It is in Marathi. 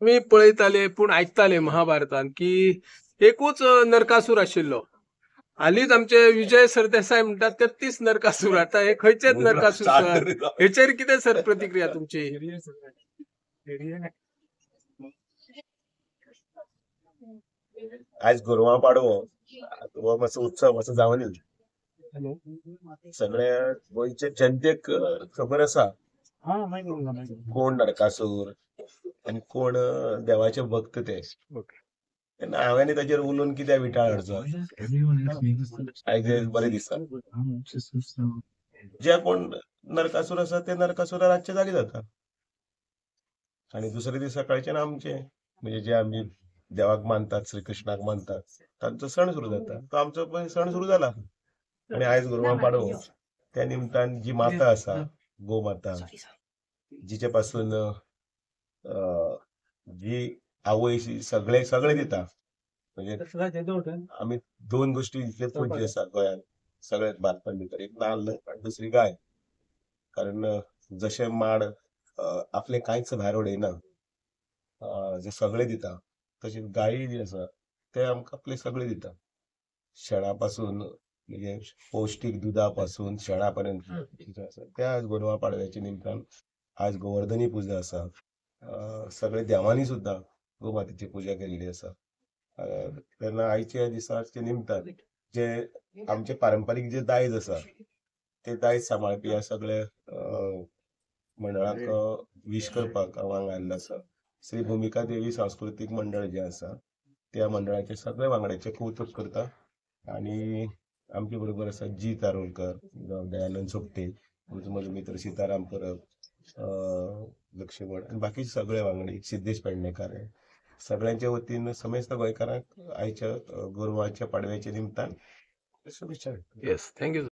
मी पळयताले पूण आयकताले महाभारतान की एकूच नरकासूर आशिल्लो. हालींच आमचे विजय सरदेसाय म्हणटात 33 नरकासूर. आता हे खंयचेच नरकासूर सर? हेचेर कितें सर प्रतिक्रिया तुमची? आज गोरवां पाडवो हो मातसो उत्सव असो जावन येयलो. सगळ्या गोंयचे जनतेक खबर आसा कोण नरकासूर आनी कोण देवाचे भक्त ते. तेन्ना हांवें ताचेर उलोवन कित्याक विटाळ हाडचो. आयज हे बरें दिसता. जे कोण नरकासूर आसा ते नरकासुरा रातचे जागे जाता आनी दुसरे दीस सकाळच्यान आमचे म्हणजे जे आमी देवाक मानतात श्री कृष्णाक मानतात तांचो सण सुरू जाता. तो आमचो पळय सण सुरू जाला. आनी आयज गोरवां पाडवो त्या निमतान जी माता आसा गोमाता जिचे पासून जी आवय सगळे सगळे दिता. म्हणजे आमी दोन गोष्टी इतले पूज्य आसा गोंयांत सगळे भारतान भितर. एक नाल्ल आनी दुसरी गाय. कारण जशे माड आपले कांयच भायर उडयना जे सगळे दिता तशें गायी जी आसा ते आमकां आपले सगळे दिता. शेणा पासून म्हणजे पौश्टीक दुधा पासून शेणा पर्यंत त्या आज गोरवां पाडव्याच्या निमतान आज गोवर्धनी पुजा आसा. सगळे देवांनी सुद्दां गोमातेची पुजा केल्ली आसा. तेन्ना आयच्या दिसाच्या निमतान जे आमचे पारंपारीक जे दायज आसा ते दायज सांबाळपी ह्या सगळ्या मंडळांक विश करपाक हांव हांगा आयिल्लो आसा. श्री भुमिका देवी सांस्कृतीक मंडळ जे आसा त्या मंडळाचे सगळे वांगड्याचे कौतुक करता. आनी आमचे बरोबर आसा जी तारोळकर, दयानंद सोपटे, म्हजो मित्र सिताराम परब, लक्ष्मण आनी बाकीचे सगळे वांगडी, सिद्धेश पेडणेकार सगळ्यांच्या वतीन समेस्त गोंयकारांक आयच्या गोरवांच्या पाडव्याच्या निमतान शुभेच्छा. Yes, thank you.